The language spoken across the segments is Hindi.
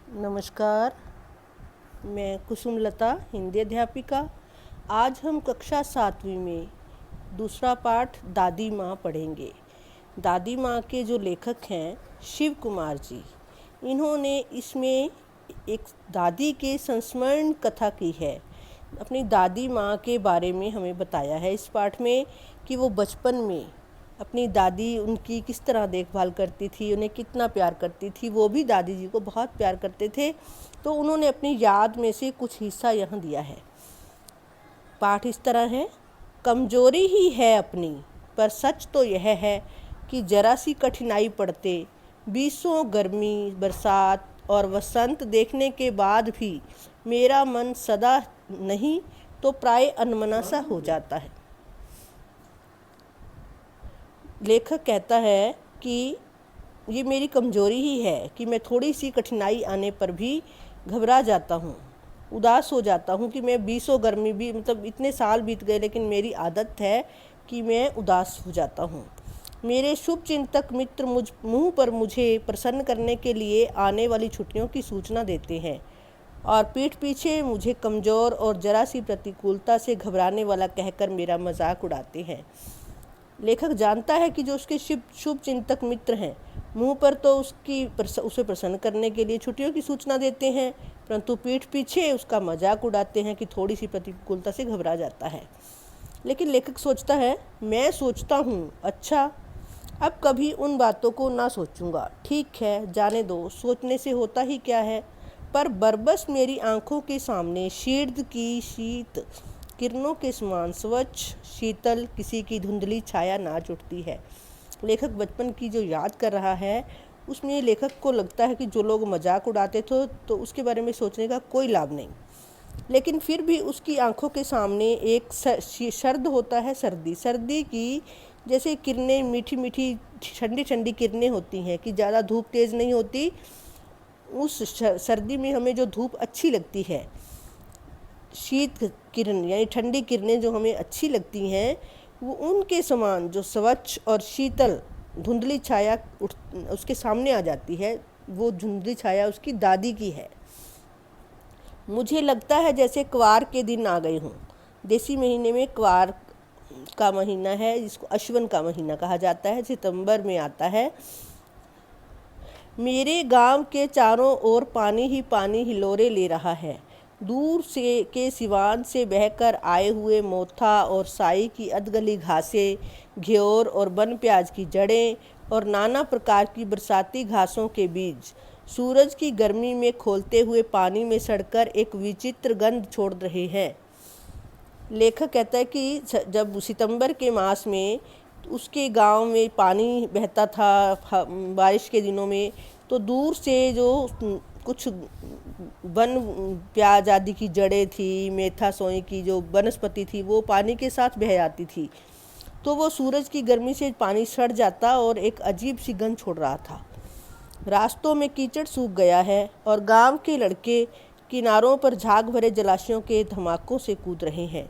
नमस्कार, मैं कुसुमलता, हिंदी अध्यापिका। आज हम कक्षा 7वीं में दूसरा पाठ दादी माँ पढ़ेंगे। दादी माँ के जो लेखक हैं शिव कुमार जी, इन्होंने इसमें एक दादी के संस्मरण कथा की है। अपनी दादी माँ के बारे में हमें बताया है इस पाठ में कि वो बचपन में अपनी दादी उनकी किस तरह देखभाल करती थी, उन्हें कितना प्यार करती थी, वो भी दादी जी को बहुत प्यार करते थे। तो उन्होंने अपनी याद में से कुछ हिस्सा यहाँ दिया है। पाठ इस तरह है। कमजोरी ही है अपनी, पर सच तो यह है कि जरा सी कठिनाई पड़ते, बीसों गर्मी, बरसात और वसंत देखने के बाद भी मेरा मन सदा नहीं तो प्राय अनमना सा हो जाता है। लेखक कहता है कि ये मेरी कमज़ोरी ही है कि मैं थोड़ी सी कठिनाई आने पर भी घबरा जाता हूँ, उदास हो जाता हूँ कि मैं बीसों गर्मी भी इतने साल बीत गए लेकिन मेरी आदत है कि मैं उदास हो जाता हूँ। मेरे शुभ चिंतक मित्र मुँह पर मुझे प्रसन्न करने के लिए आने वाली छुट्टियों की सूचना देते हैं और पीठ पीछे मुझे कमज़ोर और जरा सी प्रतिकूलता से घबराने वाला कहकर मेरा मजाक उड़ाते हैं। लेखक जानता है कि जो उसके शुभ चिंतक मित्र हैं मुंह पर तो उसे प्रसन्न करने के लिए छुट्टियों की सूचना देते हैं, परंतु पीठ पीछे उसका मजाक उड़ाते हैं कि थोड़ी सी प्रतिकूलता से घबरा जाता है। लेकिन लेखक सोचता है, मैं सोचता हूँ, अच्छा अब कभी उन बातों को ना सोचूंगा। ठीक है, जाने दो, सोचने से होता ही क्या है। पर बरबस मेरी आंखों के सामने शीर्द की शीत किरणों के समान स्वच्छ शीतल किसी की धुंधली छाया नाच उठती है। लेखक बचपन की जो याद कर रहा है उसमें लेखक को लगता है कि जो लोग मजाक उड़ाते थे तो उसके बारे में सोचने का कोई लाभ नहीं, लेकिन फिर भी उसकी आंखों के सामने एक सर्द होता है, सर्दी की जैसे किरणें, मीठी मीठी ठंडी ठंडी किरणें होती हैं कि ज़्यादा धूप तेज़ नहीं होती। उस सर्दी में हमें जो धूप अच्छी लगती है, शीत किरण यानी ठंडी किरणें जो हमें अच्छी लगती हैं, वो उनके समान जो स्वच्छ और शीतल धुंधली छाया उसके सामने आ जाती है। वो धुंधली छाया उसकी दादी की है। मुझे लगता है जैसे क्वार के दिन आ गए हों। देसी महीने में क्वार का महीना है जिसको अश्वन का महीना कहा जाता है, सितंबर में आता है। मेरे गांव के चारों ओर पानी ही पानी हिलोरे ले रहा है। दूर से के सिवान से बहकर आए हुए मोथा और साई की अधगली घासें, घ्योर और बन प्याज की जड़ें और नाना प्रकार की बरसाती घासों के बीज सूरज की गर्मी में खोलते हुए पानी में सड़कर एक विचित्र गंध छोड़ रहे हैं। लेखक कहता है कि जब सितंबर के मास में उसके गांव में पानी बहता था बारिश के दिनों में, तो दूर से जो कुछ वन प्याज आदि की जड़ें थी, मेथा सोई की जो वनस्पति थी, वो पानी के साथ बह जाती थी, तो वो सूरज की गर्मी से पानी सड़ जाता और एक अजीब सी गंध छोड़ रहा था। रास्तों में कीचड़ सूख गया है और गांव के लड़के किनारों पर झाग भरे जलाशयों के धमाकों से कूद रहे हैं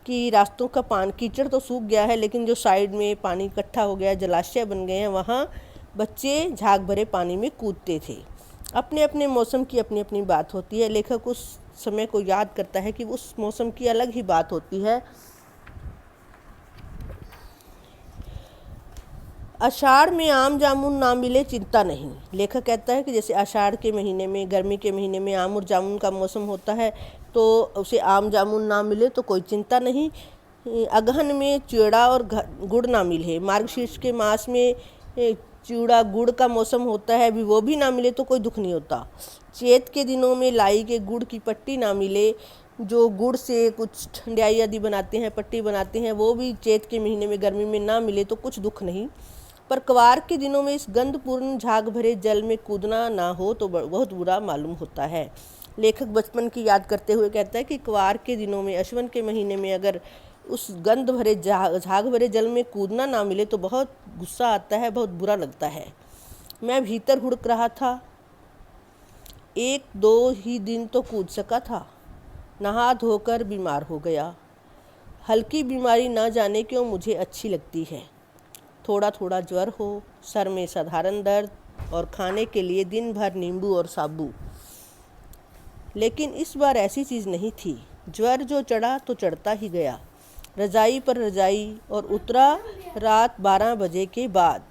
कि रास्तों का कीचड़ तो सूख गया है, लेकिन जो साइड में पानी इकट्ठा हो गया, जलाशय बन गए हैं, वहाँ बच्चे झाग भरे पानी में कूदते थे। अपने अपने मौसम की अपनी अपनी बात होती है। लेखक उस समय को याद करता है कि उस मौसम की अलग ही बात होती है। आषाढ़ में आम जामुन ना मिले चिंता नहीं। लेखक कहता है कि जैसे आषाढ़ के महीने में, गर्मी के महीने में आम और जामुन का मौसम होता है, तो उसे आम जामुन ना मिले तो कोई चिंता नहीं। अगहन में चूड़ा और गुड़ ना मिले, मार्गशीर्ष के मास में चूड़ा गुड़ का मौसम होता है, भी वो भी ना मिले तो कोई दुख नहीं होता। चैत के दिनों में लाई के गुड़ की पट्टी ना मिले, जो गुड़ से कुछ ठंडाई आदि बनाते हैं, पट्टी बनाते हैं, वो भी चैत के महीने में गर्मी में ना मिले तो कुछ दुख नहीं। पर क्वार के दिनों में इस गंधपूर्ण झाग भरे जल में कूदना ना हो तो बहुत बुरा मालूम होता है। लेखक बचपन की याद करते हुए कहता है कि क्वार के दिनों में, अश्वन के महीने में अगर उस गंध भरे झाग भरे जल में कूदना ना मिले तो बहुत गुस्सा आता है, बहुत बुरा लगता है। मैं भीतर हुड़क रहा था। 1-2 ही दिन तो कूद सका था, नहा धोकर बीमार हो गया। हल्की बीमारी ना जाने क्यों मुझे अच्छी लगती है। थोड़ा थोड़ा ज्वर हो, सर में साधारण दर्द और खाने के लिए दिन भर नींबू और साबू। लेकिन इस बार ऐसी चीज़ नहीं थी। ज्वर जो चढ़ा तो चढ़ता ही गया, रजाई पर रजाई, और उतरा रात 12 बजे के बाद।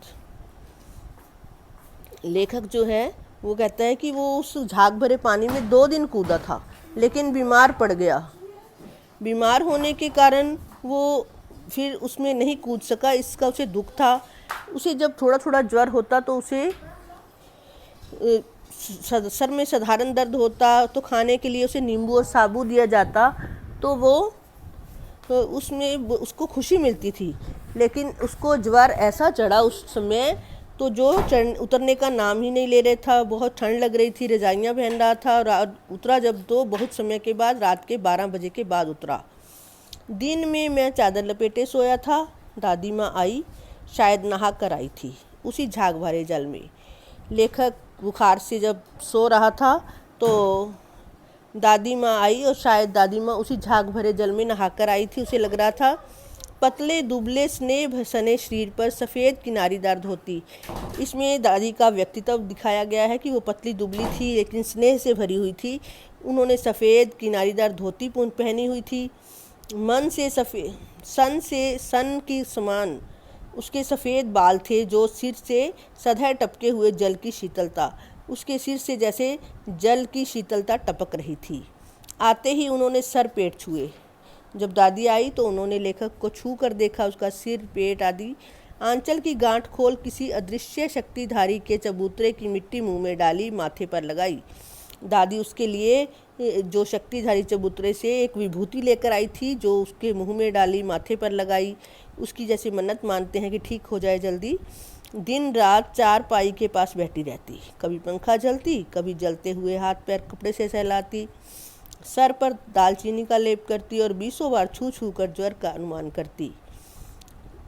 लेखक जो है वो कहता है कि वो उस झाग भरे पानी में 2 दिन कूदा था, लेकिन बीमार पड़ गया। बीमार होने के कारण वो फिर उसमें नहीं कूद सका, इसका उसे दुख था। उसे जब थोड़ा थोड़ा ज्वर होता तो उसे सर में साधारण दर्द होता तो खाने के लिए उसे नींबू और साबू दिया जाता, तो वो उसमें उसको खुशी मिलती थी। लेकिन उसको ज्वर ऐसा चढ़ा उस समय तो जो उतरने का नाम ही नहीं ले रहा था। बहुत ठंड लग रही थी, रजाइयाँ पहन रहा था, और उतरा जब तो बहुत समय के बाद, रात के 12 बजे के बाद उतरा। दिन में मैं चादर लपेटे सोया था। दादी माँ आई, शायद नहा कर आई थी उसी झाग भरे जल में। लेखक बुखार से जब सो रहा था तो दादी माँ आई, और शायद दादी माँ उसी झाग भरे जल में नहाकर आई थी। उसे लग रहा था पतले दुबले स्नेह सने शरीर पर सफ़ेद किनारीदार धोती। इसमें दादी का व्यक्तित्व दिखाया गया है कि वो पतली दुबली थी लेकिन स्नेह से भरी हुई थी। उन्होंने सफ़ेद किनारीदार धोती पहनी हुई थी। मन से सफ़ेद सन की समान उसके सफ़ेद बाल थे, जो सिर से सधै टपके हुए जल की शीतलता। उसके सिर से जैसे जल की शीतलता टपक रही थी। आते ही उन्होंने सर पेट छुए। जब दादी आई तो उन्होंने लेखक को छू कर देखा। उसका सिर, पेट आदि आंचल की गांठ खोल किसी अदृश्य शक्तिधारी के चबूतरे की मिट्टी मुंह में डाली, माथे पर लगाई। दादी उसके लिए जो शक्तिधारी चबूतरे से एक विभूति लेकर आई थी, जो उसके मुंह में डाली, माथे पर लगाई। उसकी जैसे मन्नत मानते हैं कि ठीक हो जाए जल्दी। दिन रात चारपाई के पास बैठी रहती, कभी पंखा जलती, कभी जलते हुए हाथ पैर कपड़े से सहलाती, सर पर दालचीनी का लेप करती और 20 बार छू छू कर ज्वर का अनुमान करती।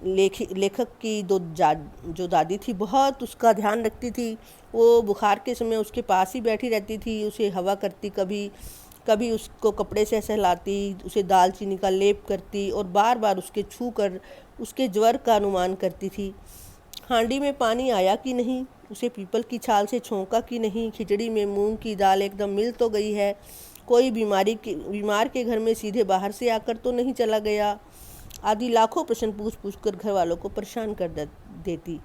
लेखक की जो दादी थी बहुत उसका ध्यान रखती थी। वो बुखार के समय उसके पास ही बैठी रहती थी, उसे हवा करती, कभी कभी उसको कपड़े से सहलाती, उसे दालचीनी का लेप करती और बार बार उसके छू कर उसके ज्वर का अनुमान करती थी। हांडी में पानी आया कि नहीं, उसे पीपल की छाल से छोंका कि नहीं, खिचड़ी में मूंग की दाल एकदम मिल तो गई है, कोई बीमार के घर में सीधे बाहर से आकर तो नहीं चला गया, आदि लाखों प्रश्न पूछ पूछ कर घर वालों को परेशान कर देती।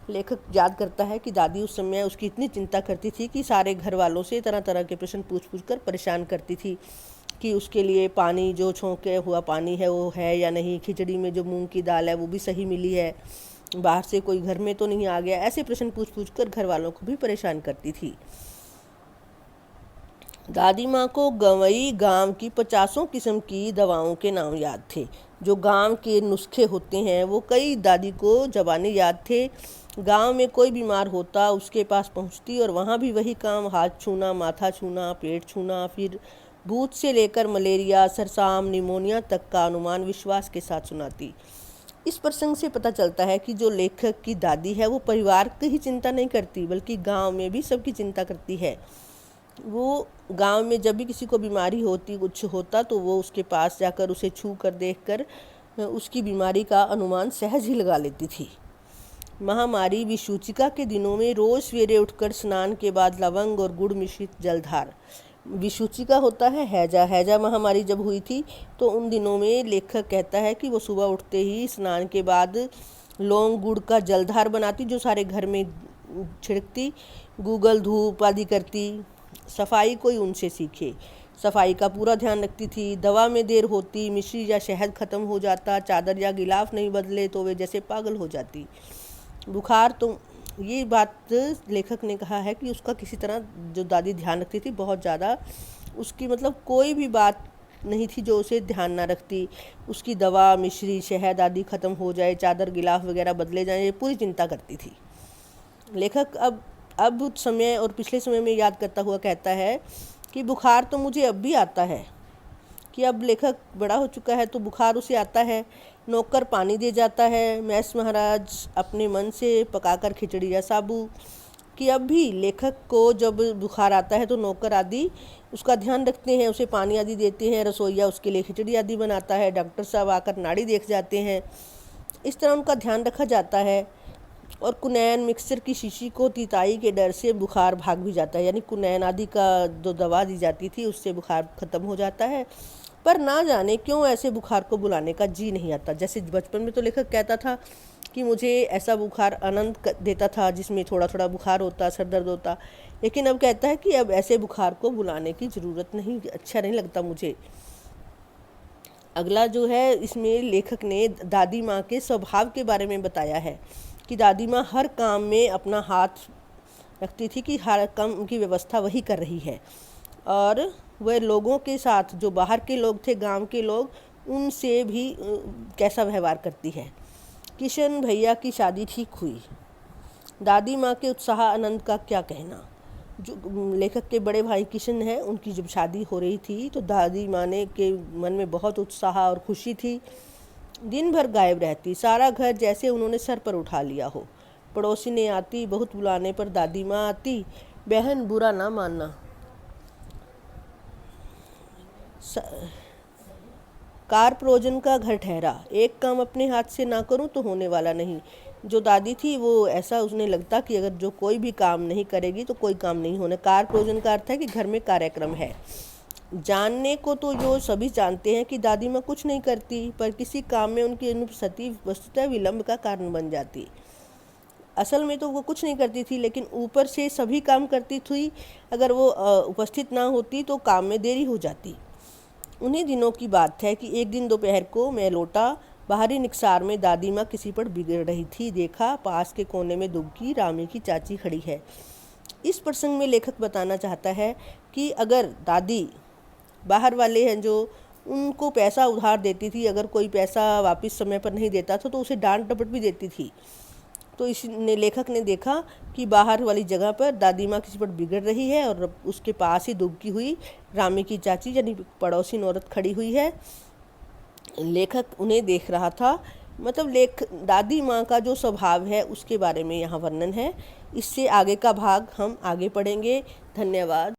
लेखक याद करता है कि दादी उस समय उसकी इतनी चिंता करती थी कि सारे घर वालों से तरह तरह के प्रश्न पूछ पूछ कर परेशान करती थी कि उसके लिए पानी, जो छोंके हुआ पानी है वो है या नहीं, खिचड़ी में जो मूंग की दाल है वो भी सही मिली है, बाहर से कोई घर में तो नहीं आ गया। ऐसे प्रश्न पूछ पूछ कर घर वालों को भी परेशान करती थी। दादी माँ को गंवई गांव की 50 किस्म की दवाओं के नाम याद थे। जो गांव के नुस्खे होते हैं वो कई दादी को ज़बानी याद थे। गांव में कोई बीमार होता उसके पास पहुंचती और वहाँ भी वही काम, हाथ छूना, माथा छूना, पेट छूना, फिर भूत से लेकर मलेरिया, सरसाम, निमोनिया तक का अनुमान विश्वास के साथ सुनाती। इस प्रसंग से पता चलता है कि जो लेखक की दादी है वो परिवार की ही चिंता नहीं करती बल्कि गांव में भी सबकी चिंता करती है। वो गांव में जब भी किसी को बीमारी होती, कुछ होता, तो वो उसके पास जाकर उसे छू कर देख कर उसकी बीमारी का अनुमान सहज ही लगा लेती थी। महामारी विषूचिका के दिनों में रोज़ सवेरे उठकर स्नान के बाद लवंग और गुड़ मिश्रित जलधार, विषूचिका होता है हैजा महामारी जब हुई थी तो उन दिनों में लेखक कहता है कि वो सुबह उठते ही स्नान के बाद लौंग गुड़ का जलधार बनाती, जो सारे घर में छिड़कती, गूगल धूप आदि करती। सफाई कोई उनसे सीखे, सफाई का पूरा ध्यान रखती थी। दवा में देर होती, मिश्री या शहद खत्म हो जाता, चादर या गिलाफ नहीं बदले तो वे जैसे पागल हो जाती। बुखार तो ये बात लेखक ने कहा है कि उसका किसी तरह जो दादी ध्यान रखती थी बहुत ज़्यादा, उसकी मतलब कोई भी बात नहीं थी जो उसे ध्यान ना रखती। उसकी दवा, मिश्री, शहद आदि ख़त्म हो जाए, चादर गिलाफ वगैरह बदले जाए, ये पूरी चिंता करती थी। लेखक अब समय और पिछले समय में याद करता हुआ कहता है कि बुखार तो मुझे अब भी आता है, कि अब लेखक बड़ा हो चुका है तो बुखार उसे आता है। नौकर पानी दे जाता है, मैस महाराज अपने मन से पकाकर खिचड़ी या साबू, कि अब भी लेखक को जब बुखार आता है तो नौकर आदि उसका ध्यान रखते हैं, उसे पानी आदि देते हैं, रसोइया उसके लिए खिचड़ी आदि बनाता है, डॉक्टर साहब आकर नाड़ी देख जाते हैं। इस तरह उनका ध्यान रखा जाता है। और कुनैन मिक्सचर की शीशी को तिताई के डर से बुखार भाग भी जाता है, यानी कुनैन आदि का जो दवा दी जाती थी उससे बुखार ख़त्म हो जाता है। पर ना जाने क्यों ऐसे बुखार को बुलाने का जी नहीं आता। जैसे बचपन में तो लेखक कहता था कि मुझे ऐसा बुखार आनंद देता था जिसमें थोड़ा थोड़ा बुखार होता, सर दर्द होता, लेकिन अब कहता है कि अब ऐसे बुखार को बुलाने की ज़रूरत नहीं, अच्छा नहीं लगता मुझे। अगला जो है, इसमें लेखक ने दादी माँ के स्वभाव के बारे में बताया है कि दादी माँ हर काम में अपना हाथ रखती थी, कि हर काम की व्यवस्था वही कर रही है, और वह लोगों के साथ, जो बाहर के लोग थे, गांव के लोग, उनसे भी कैसा व्यवहार करती है। किशन भैया की शादी ठीक हुई, दादी माँ के उत्साह आनंद का क्या कहना। जो लेखक के बड़े भाई किशन हैं, उनकी जब शादी हो रही थी तो दादी माँ ने के मन में बहुत उत्साह और खुशी थी। दिन भर गायब रहती, सारा घर जैसे उन्होंने सर पर उठा लिया हो। पड़ोसी ने आती, बहुत बुलाने पर दादी माँ आती, बहन बुरा ना मानना। कार प्रोजन का घर ठहरा, एक काम अपने हाथ से ना करूं तो होने वाला नहीं। जो दादी थी वो ऐसा उसने लगता कि अगर जो कोई भी काम नहीं करेगी तो कोई काम नहीं होना। कार प्रोजन का अर्थ है कि घर में कार्यक्रम है। जानने को तो जो सभी जानते हैं कि दादी माँ कुछ नहीं करती, पर किसी काम में उनकी अनुपस्थिति वस्तुतः विलंब का कारण बन जाती। असल में तो वो कुछ नहीं करती थी, लेकिन ऊपर से सभी काम करती थी। अगर वो उपस्थित ना होती तो काम में देरी हो जाती। उन्हीं दिनों की बात है कि एक दिन दोपहर को मैं लौटा, बाहरी निकसार में दादी माँ किसी पर बिगड़ रही थी। देखा, पास के कोने में दुबकी रामी की चाची खड़ी है। इस प्रसंग में लेखक बताना चाहता है कि अगर दादी बाहर वाले हैं जो उनको पैसा उधार देती थी, अगर कोई पैसा वापस समय पर नहीं देता था तो उसे डांट डपट भी देती थी। तो इसने लेखक ने देखा कि बाहर वाली जगह पर दादी माँ किसी पर बिगड़ रही है और उसके पास ही दुबकी हुई रामी की चाची यानी पड़ोसी औरत खड़ी हुई है। लेखक उन्हें देख रहा था, मतलब दादी माँ का जो स्वभाव है उसके बारे में यहाँ वर्णन है। इससे आगे का भाग हम आगे पढ़ेंगे। धन्यवाद।